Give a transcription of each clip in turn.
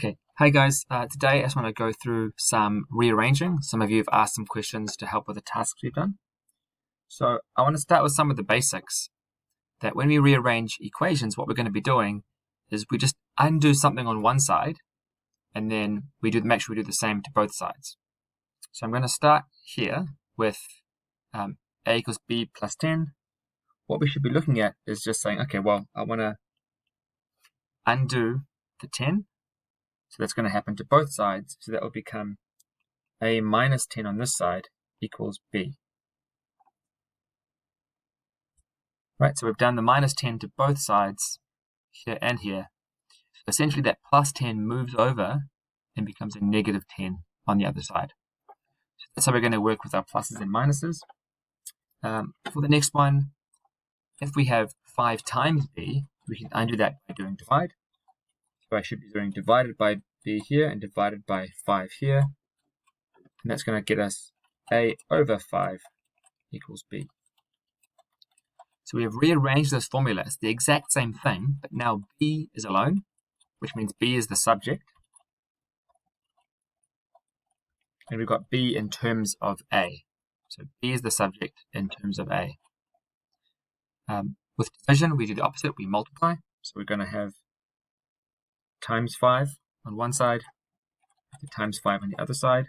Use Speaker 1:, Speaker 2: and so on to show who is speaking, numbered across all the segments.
Speaker 1: Okay, hey guys, today I just want to go through some rearranging. Some of you have asked some questions to help with the tasks we've done. So I want to start with some of the basics, that when we rearrange equations, what we're going to be doing is we just undo something on one side, and then we make sure we do the same to both sides. So I'm going to start here with a equals b plus 10. What we should be looking at is just saying, okay, well, I want to undo the 10. So that's going to happen to both sides. So that will become a minus 10 on this side equals b. Right, so we've done the minus 10 to both sides, here and here. So essentially that plus 10 moves over and becomes a negative 10 on the other side. So that's how we're going to work with our pluses and minuses. For the next one, if we have 5 times b, we can undo that by doing divide. So I should be doing divided by b here and divided by 5 here. And that's going to get us a over 5 equals b. So we have rearranged this formula. It's the exact same thing, but now b is alone, which means b is the subject. And we've got b in terms of a. So b is the subject in terms of a. With division, we do the opposite. We multiply. So we're going to have times 5 on one side, times 5 on the other side,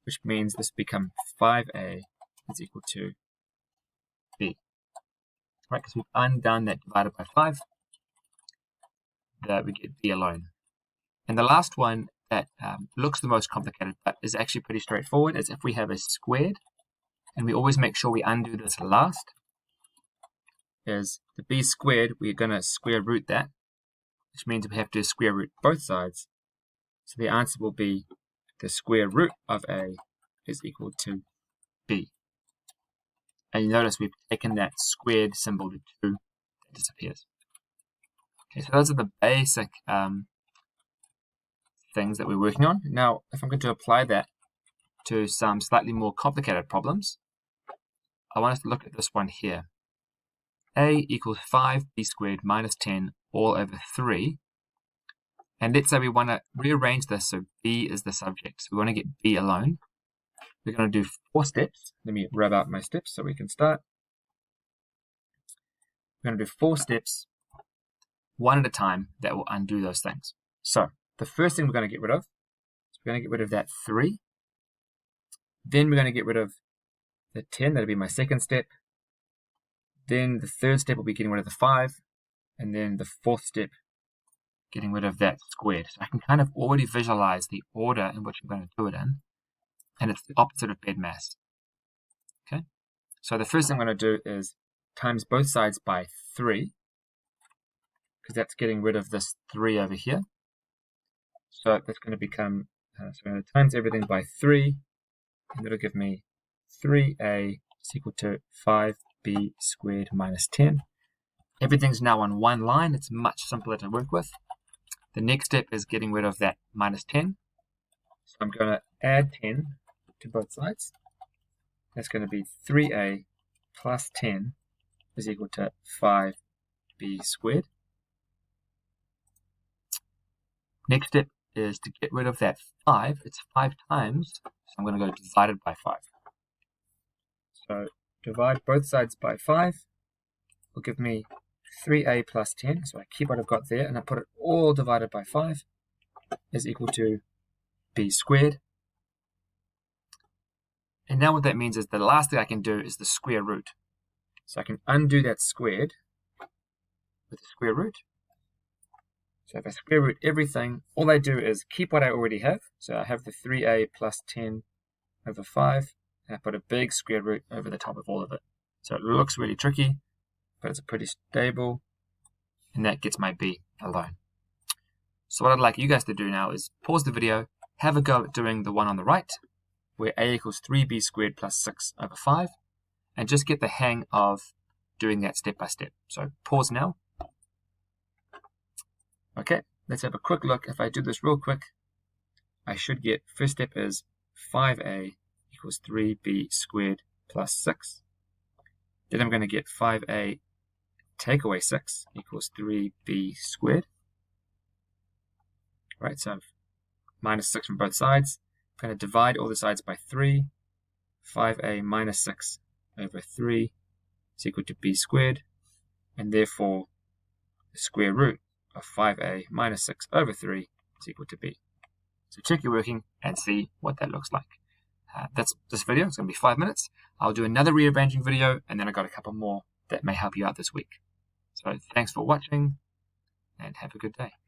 Speaker 1: which means this becomes 5a is equal to b. Right, because we've undone that divided by 5, that we get b alone. And the last one that looks the most complicated, but is actually pretty straightforward, is if we have a squared, and we always make sure we undo this last, is the b squared, we're going to square root that, which means we have to square root both sides. So the answer will be the square root of a is equal to b. And you notice we've taken that squared symbol to 2, that disappears. Okay, so those are the basic things that we're working on. Now, if I'm going to apply that to some slightly more complicated problems, I want us to look at this one here. A equals 5b squared minus 10 all over 3. And let's say we want to rearrange this so b is the subject. So we want to get b alone. We're going to do 4 steps. Let me rub out my steps so we can start. We're going to do 4 steps, one at a time, that will undo those things. So the first thing we're going to get rid of is we're going to get rid of that 3. Then we're going to get rid of the 10. That'll be my second step. Then the third step will be getting rid of the 5. And then the fourth step, getting rid of that squared. So I can kind of already visualize the order in which I'm going to do it in. And it's the opposite of bed mass. Okay? So the first thing I'm going to do is times both sides by 3. Because that's getting rid of this 3 over here. So that's going to become, so I'm going to times everything by 3. And that'll give me 3a is equal to 5b squared minus 10. Everything's now on one line. It's much simpler to work with. The next step is getting rid of that minus 10. So I'm going to add 10 to both sides. That's going to be 3a plus 10 is equal to 5b squared. Next step is to get rid of that 5. It's 5 times, so I'm going to go divided by 5. So divide both sides by 5 will give me 3a plus 10. So I keep what I've got there, and I put it all divided by 5 is equal to b squared. And now what that means is the last thing I can do is the square root. So I can undo that squared with the square root. So if I square root everything, all I do is keep what I already have. So I have the 3a plus 10 over 5, and I put a big square root over the top of all of it. So it looks really tricky, but it's pretty stable, and that gets my b alone. So what I'd like you guys to do now is pause the video, have a go at doing the one on the right, where a equals 3b squared plus 6 over 5, and just get the hang of doing that step by step. So pause now. Okay, let's have a quick look. If I do this real quick, I should get, first step is 5a equals 3b squared plus 6. Then I'm going to get 5a take away 6 equals 3b squared. Right, so I've minus 6 from both sides. I'm going to divide all the sides by 3. 5a minus 6 over 3 is equal to b squared, and therefore the square root of 5a minus 6 over 3 is equal to b. So check your working and see what that looks like. That's this video. It's going to be 5 minutes. I'll do another rearranging video, and then I've got a couple more that may help you out this week. So thanks for watching, and have a good day.